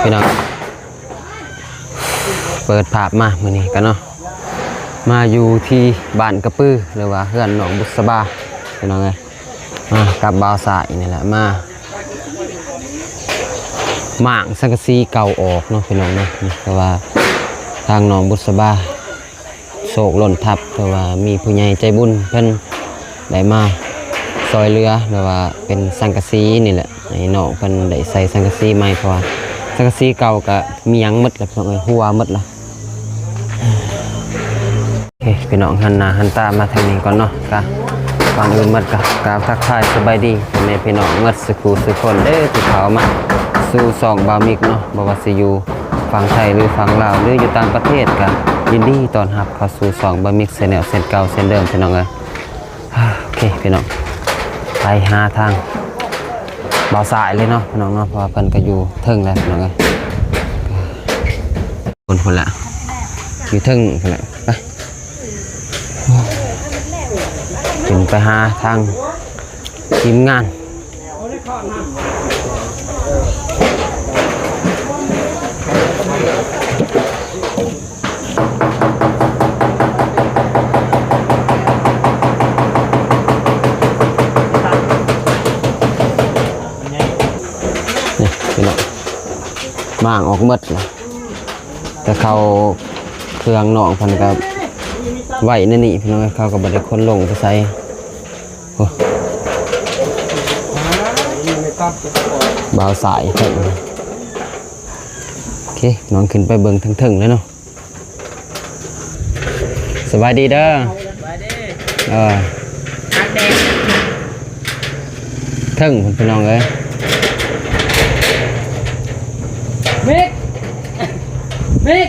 พี่น้องเปิดภาพมามื้อนี้กันเนาะมาอยู่ที่บ้านกระปื้อหรือว่าเฮือนหนองบุษบาพี่น้องเอ้ยมากับบ่าวสายนี่แหละมาหม่างสังกะสีเก่าออกเนาะพี่น้องเนาะแต่ว่าทางหนองบุษบาโศกหล่นทับแต่ว่ามีผู้ใหญ่ใจบุญเพิ่นได้มาซอยเรือหรือว่าเป็นสังกะสีนี่แหละให้น้องเพิ่นได้ใส่สังกะสีใหม่เพราะว่าสังกะสีเก่าก็มีหยังหมดแล้วพี่น้องเอ้ยหัวหมดแล้วโอเคพี่น้องหันหน้าหันตามาทางนี้ก่อนเนาะกะก่อนอื่นหมดกะกราบทักทายสบายดีพ่อแม่พี่น้องหมดสุขสุขคนเด้อที่เข้ามาสู่สองบามิกเนาะบ่ว่าสิอยู่ฝั่งไทยหรือฝั่งลาวหรืออยู่ต่างประเทศก็ยินดีต้อนรับเข้าสู่สองบามิกเส้นแนวเส้นเก่าเส้นเดิมพี่น้องเอ้ยโอเคพี่น้องไปหาทางบ่าวสายเลยเนาะพี่น้องเนาะเพราะว่าเพิ่นก็อยู่เทิงแล้วพี่น้องเอ้ยคนละอยู่เทิงคนละไปขึ้นไปหาทางทีมงานม่างออกหมดเลยแต่เขาเครื่องหนองพันกับไหวนั่นนี่พี่น้องเขากับบริคนลงไปใส่บ่าวสายเถอะโอเคน้องขึ้นไปเบิ่งถึงแล้วเนาะสบายดีเด้อถึงพี่น้องเลยมิก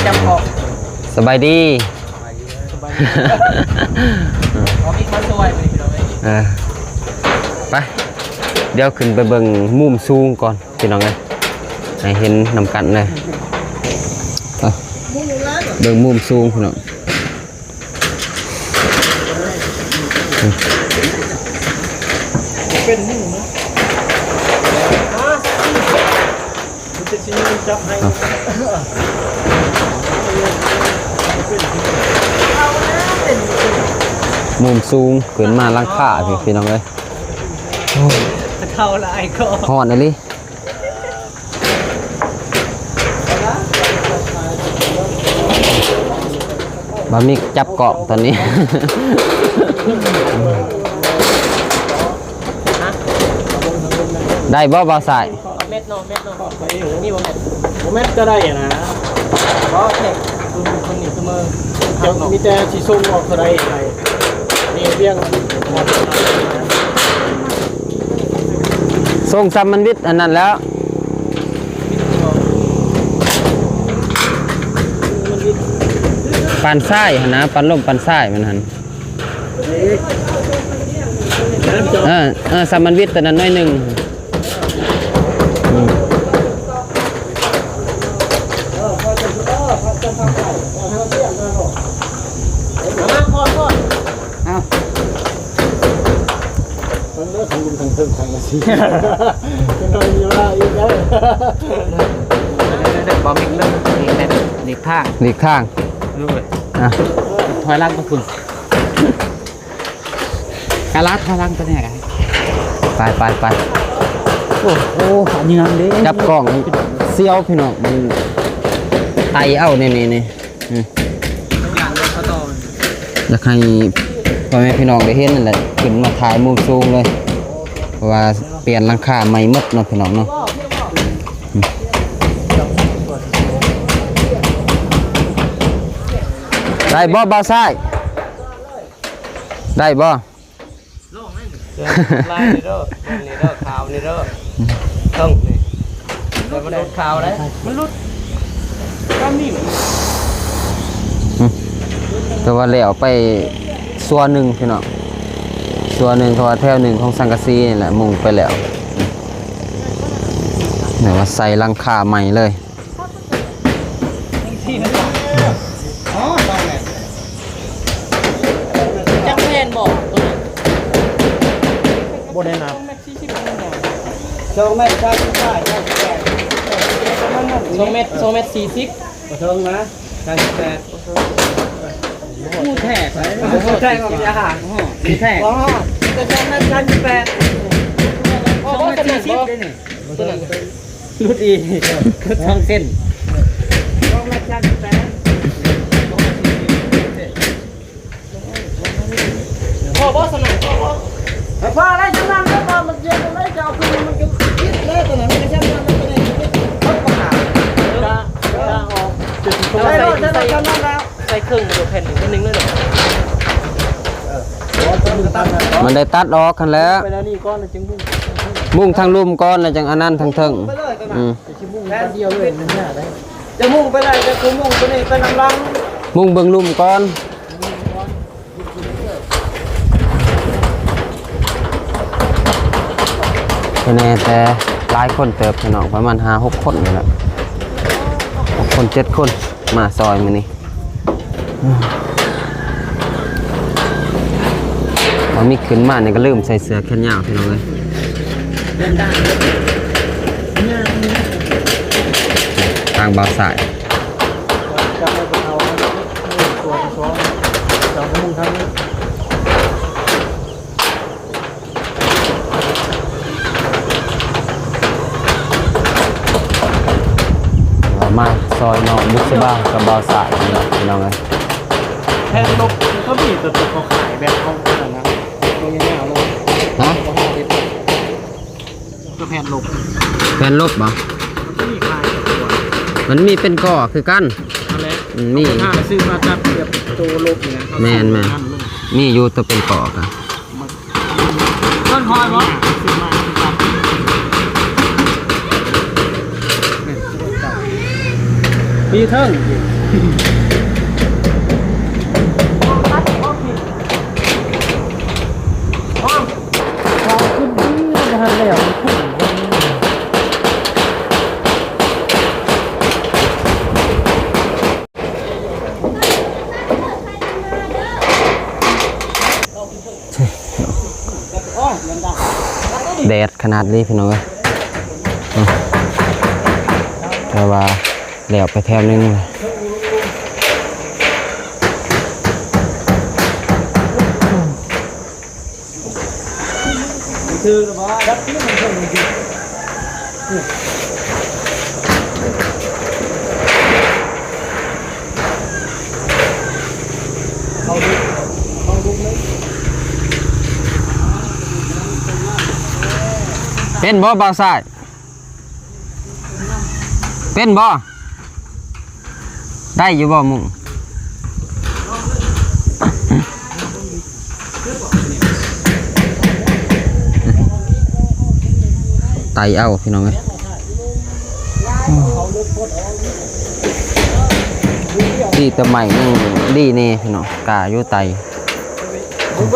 จำออกสบายดีเอามิกมาช่วยไปพี่น้องไปเดี๋ยวขึ้นไปเบิ่งมุมสูงก่อนพี่น้องเลยให้เห็นนำกันเลยเบิ่งมุมสูงพี่น้องเป็นมุมนะมุมสูงขึ้นมาลังค่าพี่น้องเลยเข้าละไอ้ก็หอนอะไรบะหมี่จับเกาะตอนนี้ได้บ่บ่าวสายเม็ดนอไปนี่บ่เม็ดก็ได้นะเพราะแท็กคนนี้เสมอจะมีแต่สีส้มออกเท่าไรนี่เบี้ยงส่งซัมมันวิทย์อันนั้นแล้วปันไส้นะปันลมปันไส้มันหันซัมมันวิทย์แต่นั้นน้อยหนึ่งบอมิกเรื่องหลีกทางด้วยถอยล่างก็คุณการลัดถอยล่างตัวนี้ไงไปโอ้ขาเนื้อดิจับกล้องเซี่ยวพี่น้องมันไตเอาเนี่ยอยากให้พ่อแม่พี่น้องได้เห็นนั่นแหละขึ้นมาถ่ายมุมสูงเลยเพราะว่าเปลี่ยนหลังคาใหม่หมดเนาะพี่น้องเนาะได้บ่บ่าวซ้ายได้บ่ลายนี่เด้อขาวนี่เด้อต้องนี่แต่มันลดขาวเลยมันลดก็มีแต่ว่าแล้วไปส่วนหนึ่งพี่น้องส่วนหนึ่งเพราะว่าแถวหนึ่งของสังกะสีนี่แหละมุงไปแล้วเนี่ยว่าใส่หลังคาใหม่เลยจังแพนบอกตัวนี้ บ่ได้นะ แม็กซี่ที่เป็น 2 เมตรใช่ใช่2 เมตร2 เมตร 40บ่เทิงนะ38มูแท้ไปมูแท้ก็มีอาหารมูแท้อ๋อจะ2 เมตร 382 เมตร 40ได้นี่รุดอีรุด2 เส้น2 เมตร 38พ่อบ่สนั่นพ่อพ่ออะไรสนั่นแล้วพ่อมันเจ็บอะไรจะเอาคืนมันก็คิดเลยตัวนั้นมันก็ใช่มันก็ได้เขาประกาศจะออกจุดโชว์ใส่ครึ่งตัวแผ่นนึงเลยเหรอมันได้ตัดออกกันแล้ว ไปแล้วนี่ก้อนจึงมุ่งทางลุ่มก้อนแล้วจังอันนั้นทางเทิงแค่เดียวเลยจะมุ่งไปเลยจะคือมุ่งตัวนี้เป็นน้ำลังมุ่งเบิ่งลุ่มก้อนแน่แต่หลายคนเติบพี่น้องประมาณ5-6 คนนี่แหละ6 คน 7 คนมาซอยมื้อนี้พอมีขึ้นมาเนี่ยก็ลืมใส่เสื้อแขนยาวพี่น้องเลยทางบ่าวสายมาซอยน้องบุษบากับบ่าวสายนี่แหละพี่น้องเลยแทนลบเขาบีบแต่เขาขายแบบเขาขนาดนั้นตรงนี้ไม่เอาลงฮะก็แผ่นลบแผ่นลบบ่มันมีเป็นก่อคือกันมีถ้าซื้อมาจับแบบตัวลบอย่างนี้แม่นมีอยู่ตัวเป็นก่อกันต้นคอยวะมีเทิงแดดขนาดนี้พี่น้องเลยแต่ว่าเหลวไปแถวนึงเลยคือว่าดับที่มันเพิ่มจริงเป็นบ่บ่าวสายเป็นบ่ได้อยู่บ่มุงไตเอาพี่น้องเอ้ยดีแต่ใหม่นึงดีนี่พี่น้องกาอยู่ไตเบ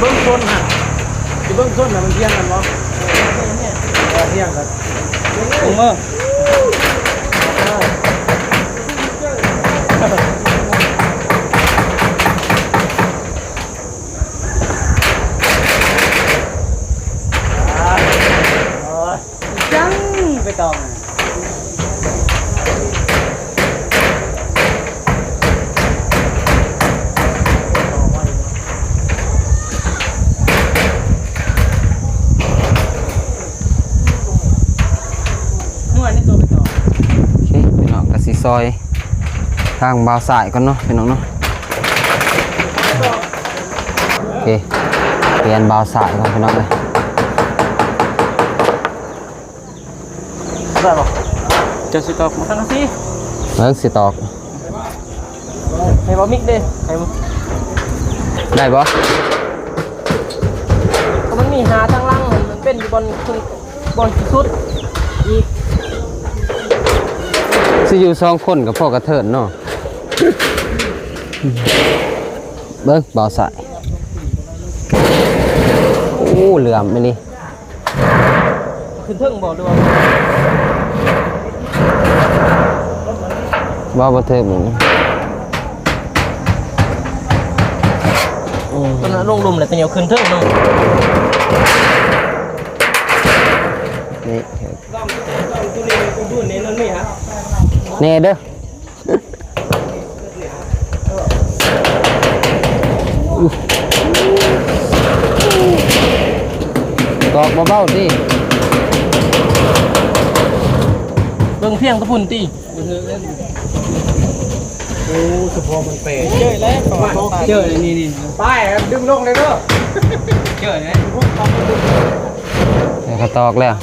ื้องต้นฮะเบื้องต้นมันเที่ยงกันวะเที่ยงกันลงมือจังไปต่อซอยทางบ่าวสายก่อนเนาะพี่น้องเนาะโอเคเปลี่ยนบ่าวสายก่อนพี่น้องเลยได้ป่ะจะสิตอกมาทั้งที่เลิกสิตอกให้บอมิกดิให้ได้บ่มันมีหาทางล่างมันเป็นอยู่บนสุดอีกสิอยู่2 คนกับพ่อกระเทินเนาะเบิ้งบ่าวสายโอ้เหลื่อมไปนี่ขึ้นเทิงบ่ด้วยบ่เทิงเหมือน ตอนนั้นลงลุมเลยตัวเหนียวขึ้นเทิงเนาะ นี่ ต้องตัวนี้กูดูเน้นนั่นนี่ฮะ แน่เด้อตอกเบาๆดิ เบิ่งเพียงตะพุ่นตีโอ้สะพอมันเป๋เจอแล้วเจอเลยนี่ป้ายดึงลงเลยเด้อเจอเลย เขาตอกแล้ว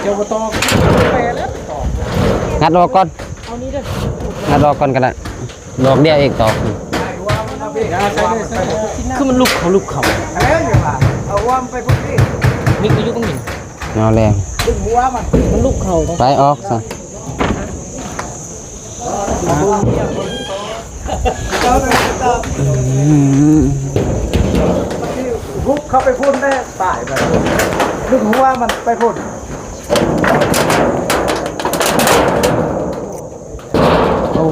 เจ้าตอกเป๋แล้วตอก งัดออกก่อน เอานี้เด้อ งัดออกก่อนก็ได้ดอกเดียวเองตอก คือมันลุกเขาเอาว่ามันไปพวกนี้มีก็ยุบมึง เอาแรง ดึงหัวมันลุกเขา ไปออกซะ พุกเขาไปพ่นได้ตายไปดึงหัวมันไปพ่น โอ้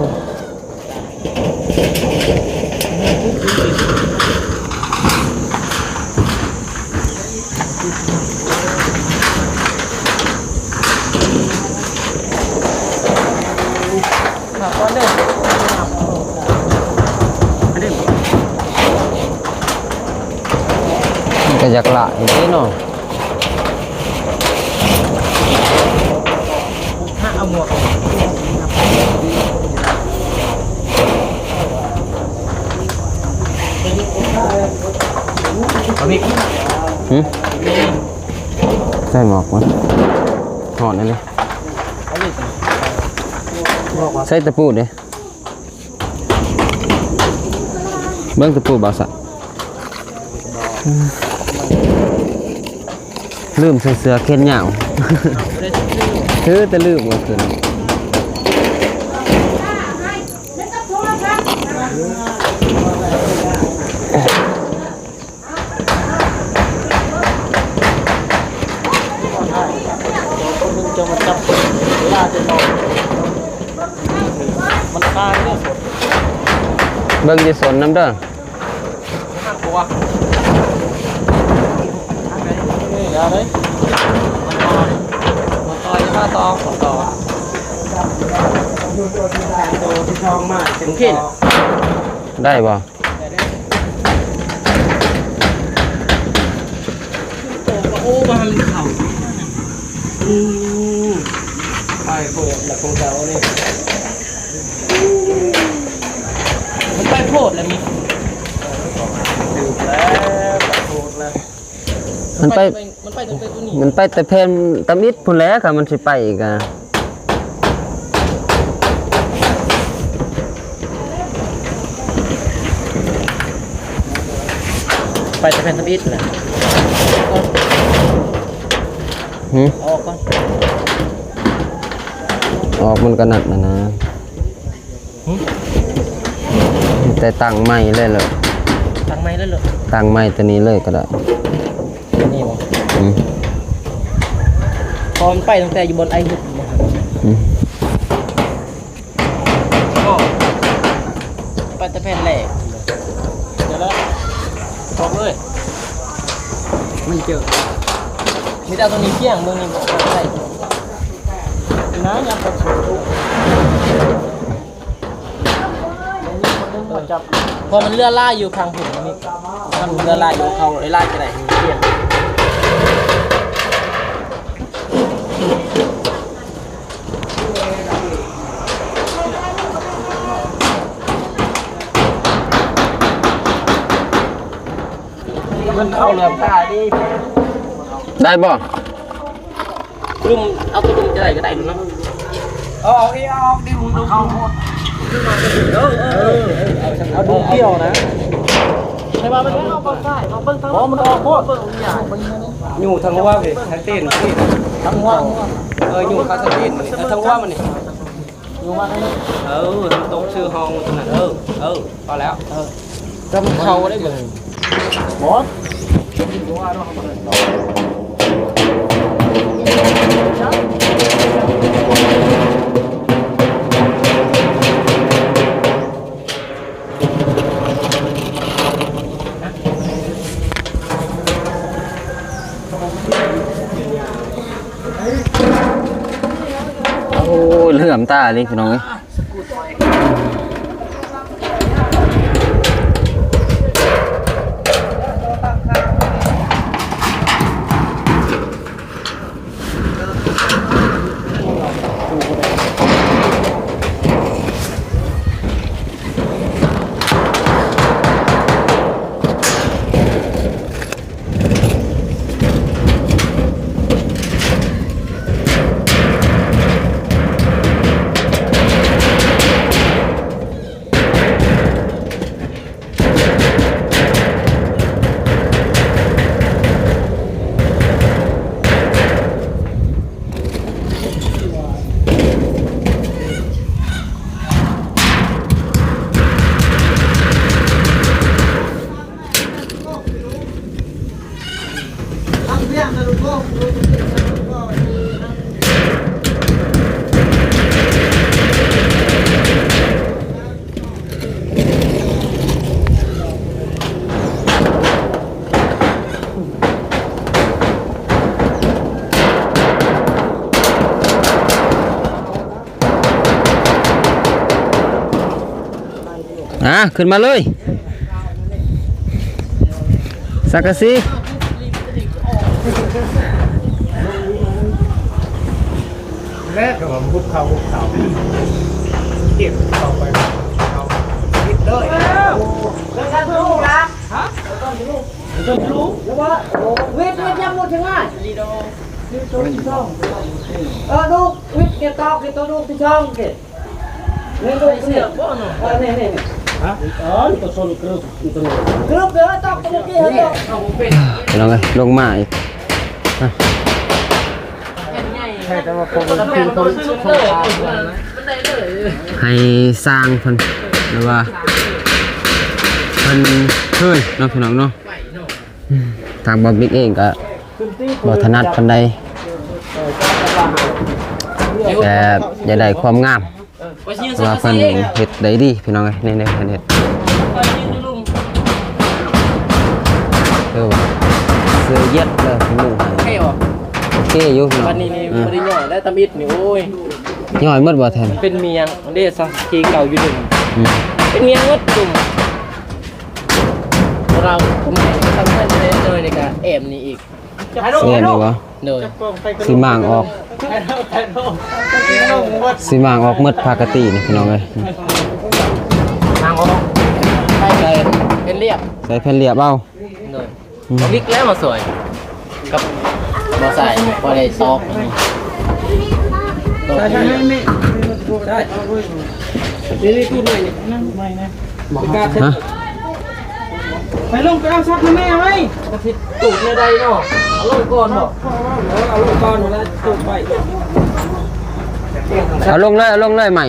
ขาก้อนเด้ออันนี้ มันก็อยากละอีกนิดเนาะ ถ้าเอาหมวกเอามี หืมใส่หมอกมั้ยถอดได้เลยใส่ตะปูเด้เบิ่งตะปูบ่าวสะลืมใส่เสื้อเข็นเหยาว ถือแต่ลืมว่าขึ้น มึงจะมาจับเวลาจะนอนมันตายเนี่ย เบิ่งอยู่สนน้ำเด้อ น่ากลัวนี่อย่าเลยมันต่อยถ้าตองต่อตัวที่ทองมากถึงขึ้น ได้บ่ โอ้มามันเข่าไปโผล่หลักของเขาเนี่ยมันไปโพดแล้วมีดื่มแล้วไปโพดแล้ว มันไป มันไปตรงไปตัวนี้ มันไปแต่เพนตะมิดพุ่นแหล้วค่ะมันสิไปอีกอ่ะ ไปจะเป็นสปิดนะ หืม ออกก่อน ออกมันก็นัดนะแต่ตั้งใหม่เลยเหรอ ทางไม้แล้วเหรอ ตั้งใหม่ตัวนี้เลยก็ได้ นี่มั้ง อืม พอมันไปตั้งแต่อยู่บนไอ้หุบ อืม ก็ไปแต่แผ่นแหลกเดี๋ยวแล้วตอกเลยมันเจอมีแต่ตัวนี้เที่ยงตัวนี้บอกใช่นะยังประตูจับพอมันเลื่อนล่าอยู่ทางผมนี่มันเลื่อนล่าอยู่เขาไอ้ล่าจะไหนมีเที่ยงมันเข้าเรือตาดิ ได้บ่ ลุมเอาตัวลุมจะไหนก็ได้ดูนะเอาดิลุมเข้าหมดเอาดูเกี่ยวนะใช่ป่ะมันเอาเบิ้งได้เอาเบิ้งทั้งมันออกหมดอยู่ทางหัวพี่ทางตีนพี่ทางหัวอยู่ข้างทางตีนมันทางหัวมันนี่อยู่มาทางนี้มันตรงชื่อห้องตรงนั้นพอแล้วจะมันเข้าได้เบิ้งบอส โอ้เหลื่อมตาเลยพี่น้องเอ้ยขึ้นมาเลยสักกะสีแรกก็บุกเขาเก็บเข้าไปเขาคิดเลยแล้วกันลูกนะฮะต้นลูกแล้วว่าวิทย์ยังหมดทั้งง่ายลูกวิทย์เก็บตอกเก็บตัวลูกที่ช่องเก็บนี่ลูกเสียบ่เนาะนี่ฮะตัวโซนกรุ๊ปเด้อตอกตัวกี้เด้อลงเลยลงมาอีกแต่ว่าคนคือคนให้สร้างเพิ่นหรือว่าเพิ่นเคยเนาะพี่น้องเนาะทางบอบิ๊กเองก็บ่ถนัดปานใดแต่อย่าได้ความงามว่าเพิ่นเฮ็ดได้ดีพี่น้องเอ้ยนี่ๆเพิ่นเฮ็ดเสื้อเย็ดเลยพี่ลุงให้โอเคอยู่พี่น้องวันนี้นี่บ่ได้ย่อยได้ตำอิดนี่โอ้ยย่อยหมดบ่แทนเป็นเมียงเด้ซะที่เก่าอยู่ดึงเป็นเมียงหมดดุ่มเราผมทำให้เลยในการแอมนี่อีกเสียนี่บ่เลยสิมางออกสิมางออกหมดปกตินี่พี่น้องเอ้ยมางออกไปเลยเป็นเรียบใส่แผ่นเรียบเอาเลยบิ๊กแล้วมาสวยกับมาใส่พอได้ซอกใช่ใช่ไม่ใช่นี่พูดหน่อยนั่งไม่นะฮะไปลงไปเอาซับนะแม่ไว้กระติดตูดในใดเนาะเอาลงก่อนเนาะเอาลงก่อนแล้วตูดไปเอาลงเลยใหม่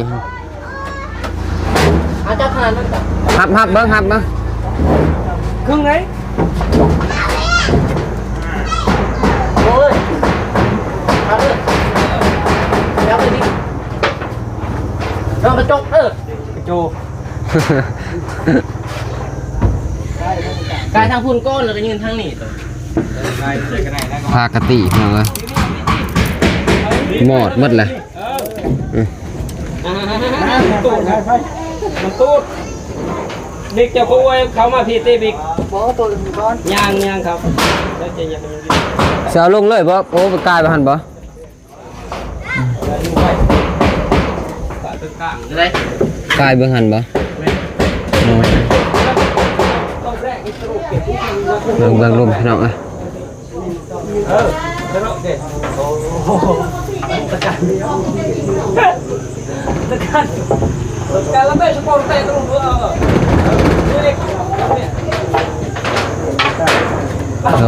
อาจารย์ทานนั่นจ้ะหับเบิ้งครึ่งไหนโอ้ยหับเลยแล้วไปดิแล้วกระจกกระจกกายทางพุ่นก้อนแล้วก็ยืนทางนี้ตัวปกติพี่น้องเอ้ยหมดหมดเลยตูดมันตูดเด็กจะพูดเขามาพีตีบิ๊กบอกตูดก้อนยางครับแล้วจะยังเสียลงเลยบ่โอ้ไปกายไปหันบ่กายไปหันบ่เบิ่งลมพี่น้องเอ้ยแล้วไม่สปอร์ตเตะตรงหั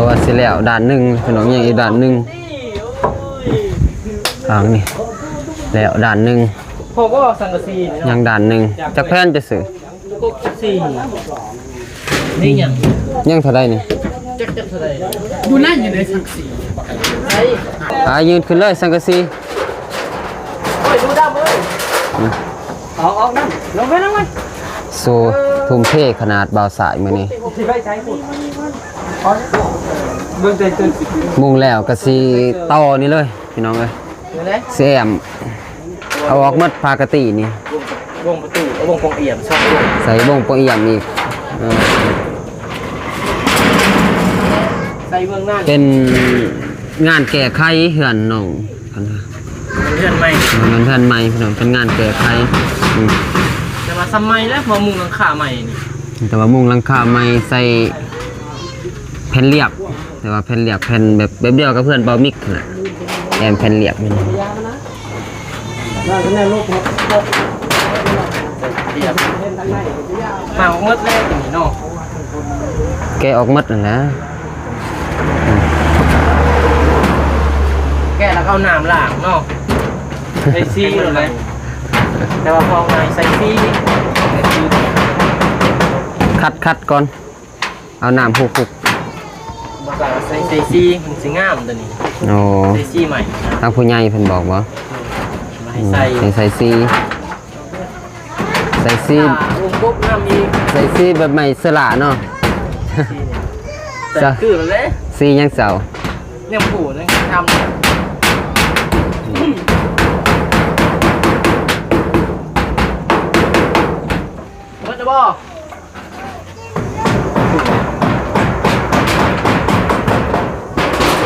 วว่าสิแล้วด่านหนึ่งพี่น้องยังอีกด่านหนึ่งทางนี่แล้วด่านหนึ่งผมก็สังกะสียังด่านหนึ่งจักแพนจะสื่อกุ๊กสีนี่ยังเท่าไรนี่จักเท่าไรดูนั่นอยู่ในสังกะสียืนขึ้นเลยสังกะสีดูดำเลยออกนั่นลงไปนั่งมันโซ่ทุ่มเทขนาดเบาสายมือนี่ เบิ่งแต่จน มุงแล้วก็สิต่อนี่เลยพี่น้องเอ้ย นี่แหละ แซมเอาออกหมดปกตินี่ วงประตูวงกองเอี่ยมช่องวง ใส่บ่งปองเอี่ยมอีกเออ ใส่เบื้องหน้า เป็นงานแก้ไขเฮือนน้องพันว่า เพื่อนใหม่ มันเฮือนใหม่พี่น้องเป็นงานแก้ไขอืม แต่ว่าสมัยแล้วพอมุงหลังคาใหม่นี่ แต่ว่ามุงหลังคาใหม่ใส่แผ่นเรียบแต่ว่าแผ่นเรียบแผ่นแบบเดียวกับเพื่อนเบามิกนั่นแหละแผ่นเรียบนี่ น่าจะแน่ลูกครับมาเมื่อแรกอย่างนี้เนาะ แกะออกหมดนั่นแหละ แกแล้วเอาน้ำล้างเนาะใส่ซีหรือไงแต่ว่าพอไงใส่ซี คัดก่อนเอาน้ำคุก บอกว่าใส่ซีมันสิงามตัวนี้ ๆโอ้ ใส่ซีใหม่ ทางผู้ใหญ่เพิ่นบอกว่า มาให้ใส่ ใส่ซีใส่ซี วงปุ๊บน้ำอีก ใส่ซีแบบใหม่สละเนาะ ใส่คือเลย ซียังเสา เนี่ยผูนั่นทำว่าจะบอก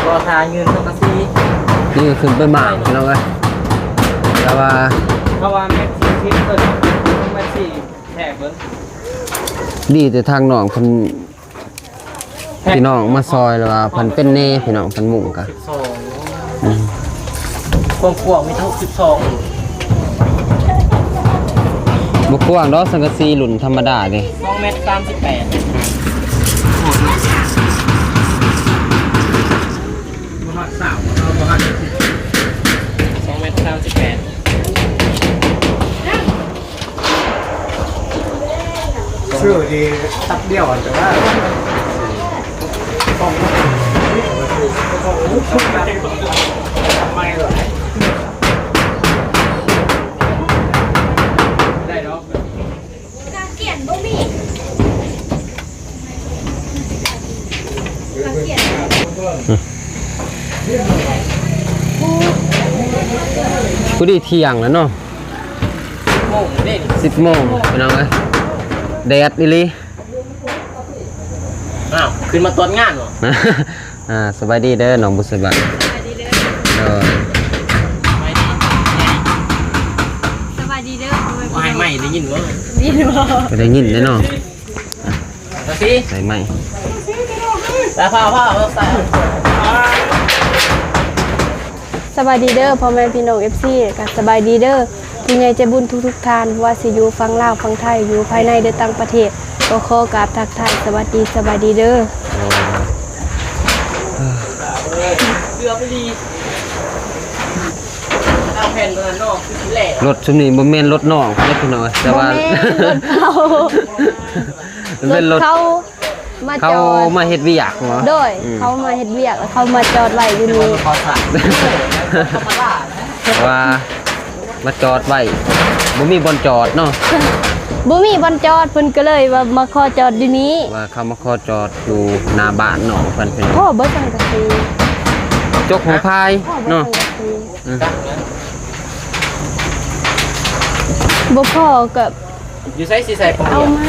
ก็ทาเงินตรงกระซี นี่ก็ขึ้นไปหมากพี่น้องเอ้ยแต่ว่า เพราะว่าแม็กซี่ที่เปิดแม็กซี่แทกเบิ้ล ดีแต่ทางน้องเพิ่นพี่น้องมาซอยแล้วว่าเพิ่นเป็นเน่พี่น้องเพิ่นมุ่งกะ 12กว้างๆมีทั้ง12 บ่กว้างดอกสังกะสีหลุ่นธรรมดาเด้ 2 เมตร 382 เมตร 38 ชื่อดีตับเดียวแต่ว่า ได้เนาะ การเขียนบ่มีการเขียน ผู้ดีเที่ยงแล้วเนาะ โมงนี่ 10 โมงพี่น้องเอ้ยแดดอีหลี อ้าวขึ้นมาตรวจงานเหรอ สบายดีเด้อน้องบุษบัตเออ ไม่ดี สบายดีเด้อ ว่าให้ไม่ได้ยินวะ ดีบ่ ไปได้ยินได้เนาะ ตาซี ใส่ไหม ตาผ้าใส่ สบายดีเด้อพ่อแม่พี่น้อง FC ก็สบายดีเด้อผู้ใหญ่ใจบุญทุกท่านว่าสิอยู่ฝั่งลาวฝั่งไทยอยู่ภายในหรือต่างประเทศก็ขอกราบทักทายสวัสดีสบายดีเด้อ เกลือไปดีเอาแผ่นตัวนั้นเนาะคือสีแหลก รถชุดนี้บ่แม่นรถน้องเด้อพี่น้องเอ้ยแต่ว่า บ่แม่นรถเขา มันเป็นรถ เขามา เขา จอด มาเฮ็ดเวียกเหรอ โดยเขามาเฮ็ดเวียกแล้วเขามาจอดไว้อยู่นี่ คอสั่นธรรมดา ว่ามาจอดไว้บ่มีบอนจอดเนาะ บ่มีบ่อนจอดเพิ่นก็เลยว่ามาขอจอดอยู่นี้ ว่าเขามาขอจอดอยู่หน้าบ้านน้องเพิ่นเป็น พ่อบ่จังกะซี จกของพาย พ่อบ่ เนาะ จังกะซี จักนะ บ่พ่อกับ อยู่ใส่สีใส่ปอง เอา เดียว ไหม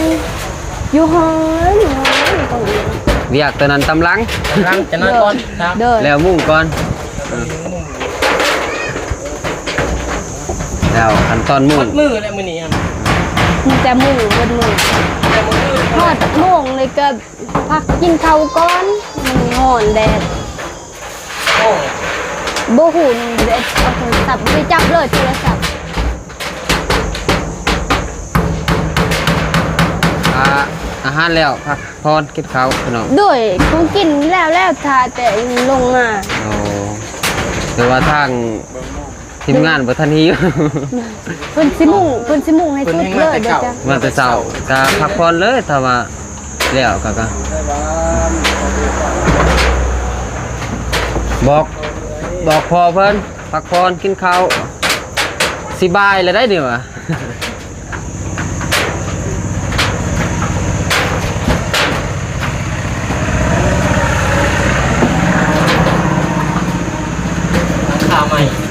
อยู่หอนอยู่ตรงนี้ เวียกตอนนั้นตำลัง รังจะนอนก่อนครับ เด้อ แล้วมุ่งก่อนแล้วขั้นตอนมุ่ มั ง ดมือเลยมือนี้ครับ มีแต่หมูบนหมู แต่มือ ทอดโม่งเลยก็พักกินข้าวก่อนมันห่อนแดด โอ้ บ่หุ่นแดดเอาโทรศัพท์ไปจับเลยโทรศัพท์ อาหารแล้วพักพรกินข้าวพี่น้อง ด้วยกูกินแล้วทาแต่ลงมา โอ้แต่ว่าทางทีมงานบ่ทันหิว เพิ่นสิมุ่งให้สุดเลยเด้อจ้ะ มาแต่เช้าก็พักผ่อนเลยถ้าว่าแล้วก็บอกพอเพิ่นพักผ่อนกินข้าวสิบายแล้วได้นี่วะ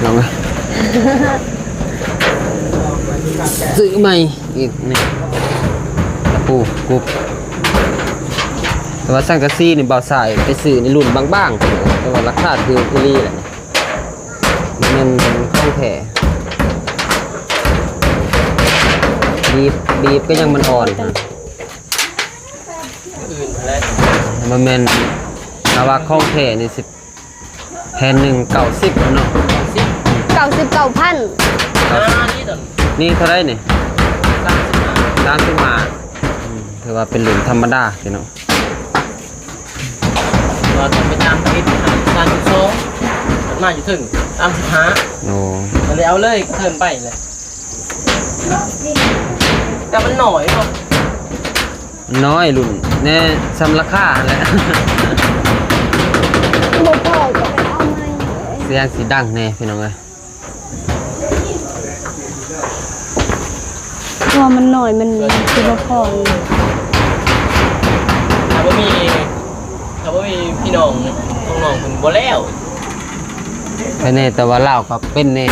น้องเอ้ยซื้อใหม่อีกนี่ตะปูกุบแต่ว่าสังกะสีนี่เบาสายไปซื้อในรุ่นบางๆแต่ว่าราคาคืออีหลีแหละมันของแท้บีบก็ยังมันอ่อนฮะ อื่นเลย มันแม่นถ้าว่าของแท้นี่สิแผ่นหนึ่ง90เนาะ 99,000 นี่ตอน นี่เท่าไรนี่35ถือว่าเป็นหลุมธรรมดาพี่น้อง เราทำไปตามคิด32มาอยู่ถึง35 โอ้ ก็เลยเอาเลยเทินไปเลยแต่มันหน่อยเนาะ น้อยหลุมแน่ซ้ำราคาหั่นแหละ บ่พอก็ไปเอาใหม่ เสียงสีดังแน่พี่น้องเอ้ย เพราะมันน้อยมันสิบ่พอ ถ้าว่ามีพี่น้องน้องคุณบ่แล้ว แค่นี้แต่ว่าเล่าวก็เป็นแน่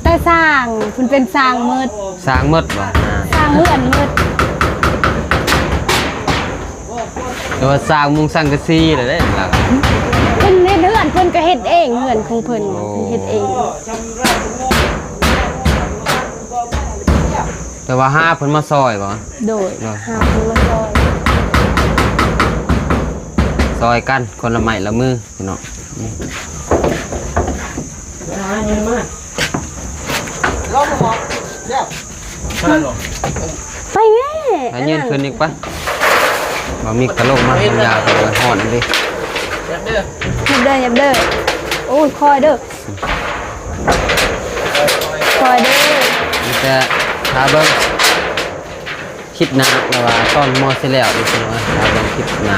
แต่สร้างเพิ่นเป็นสร้างมืด สร้างหมดบ่ สร้างเฮือนมืด แต่ว่าสร้างมุงสร้างกะซีเลยเด้ล่ะ เพิ่นเฮ็ดเฮือนเพิ่นก็เฮ็ดเองเฮือนของเพิ่น โอ้ เพิ่นเฮ็ดเอง แต่ว่าห้าเพิ่นมาซอยบ่ โดย เนาะ หาเพิ่นมาซอย ซอยกันคนละไม้ละมือพี่น้อง รอบหมอเดี๋ยวมาหรอ ไปแม่ ให้ยืนขึ้นอีกปะบ่มีกระโหลกมาทำยาไปเลยฮ้อนดิ เดี๋ยวเด้อ ยับเด้อโอ้ยคอยเด้อคอยเด้อ มีแต่ถ้าเบิ่งคลิปหน้าแต่ว่าตอนมอสิแล้วดิพี่น้องถ้าเบิ่งคลิปหน้า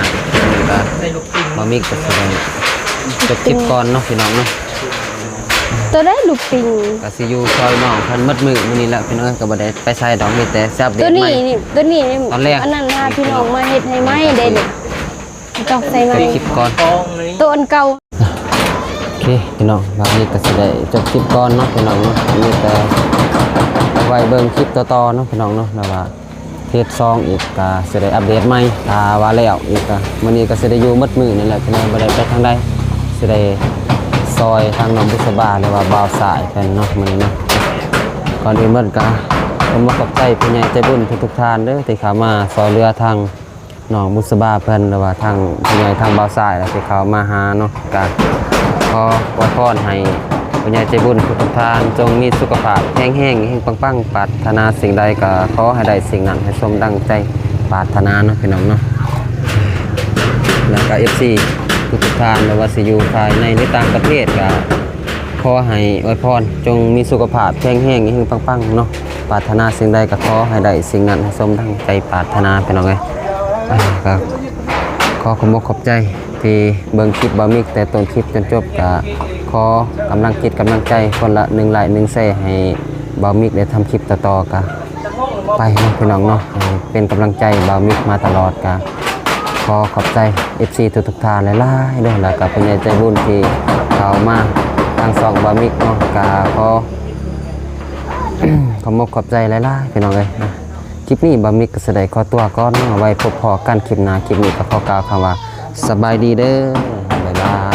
นี่ก็ ใส่ลูกปิง บ่มีก็แสดงจบคลิปก่อนเนาะพี่น้องเนาะ ตัวได้ลูกปิง ก็สิอยู่ซอยน้องเพิ่นมัดมือมื้อนี้แหละพี่น้องก็บ่ได้ไปใส่ดอกมีแต่แซ่บเด็ ตัว ดให นี้ ม่ นี่ตัวนี้นี่ ตอนแรก อันนั้นนะพี่น้องมาเฮ็ดให้ไหมเด้นี่ต้องใส่ไหม จบคลิปก่อน กองนี้ ตัวอันเก่า โอเคพี่น้องวันนี้ก็สิได้จบคลิปก่อนเนาะพี่น้องเนาะมีแต่ไว้เบิ่งคลิปต่อๆเนาะพี่น้องเนาะแล้วว่าเทป2อีกก็สิได้อัปเดตใหม่ถ้าว่าแล้วอีกก็มื้อนี้ก็สิได้อยู่มัดมือนี่แหละพี่น้องบ่ได้ไปทางใดสิได้ซอยทางน้องบุษบาหรือว่าบ่าวสายเพิ่นเนาะมื้อนี้เนาะก่อนอื่นเบิ่นก็ผมมาขอบใจผู้ใหญ่ใจบุญทุกๆท่านเด้อที่เข้ามาซอยเรือทางน้องบุษบาเพิ่นหรือว่าทางผู้ใหญ่ทางบ่าวสายแล้วที่เข้ามาหาเนาะก็ขออวยพรให้ผู้ใหญ่ใจบุญทุกท่านจงมีสุขภาพแข็งแรงปังๆปรารถนาสิ่งใดก็ขอให้ได้สิ่งนั้นให้สมดังใจปรารถนาเนาะพี่น้องเนาะแล้วก็ FC ทุกท่านไม่ว่าสิอยู่ภายในหรือต่างประเทศก็ขอให้อวยพรจงมีสุขภาพแข็งแรงปังๆเนาะปรารถนาสิ่งใดก็ขอให้ได้สิ่งนั้นให้สมดังใจปรารถนาพี่น้องเอ้ยก็ขอขอบคุณขอบใจที่เบิ่งคลิปบ่าวมิกแต่ต้นคลิปจนจบก็ขอกำลังจิตกำลังใจคนละ1ไลค์1แชร์ให้บ่าวมิกได้ทำคลิปต่อๆก็ไปเนาะพี่น้องเนาะให้เป็นกำลังใจบ่าวมิกมาตลอดก็ขอขอบใจ FC ทุกๆท่านหลายๆเด้อแล้วก็เป็นใจบุญที่เข้ามาทาง2บ่าวมิกเนาะก็ขอ ขอบคุณขอบใจหลายๆพี่น้องเอ้ยนะคลิปนี้บ่าวมิกก็แสดงขอตัวก่อนเนาะไว้พบพอกันคลิปหน้าคลิปนี้ก็ขอกล่าวคำว่าสบายดีเด้อบ๊ายบาย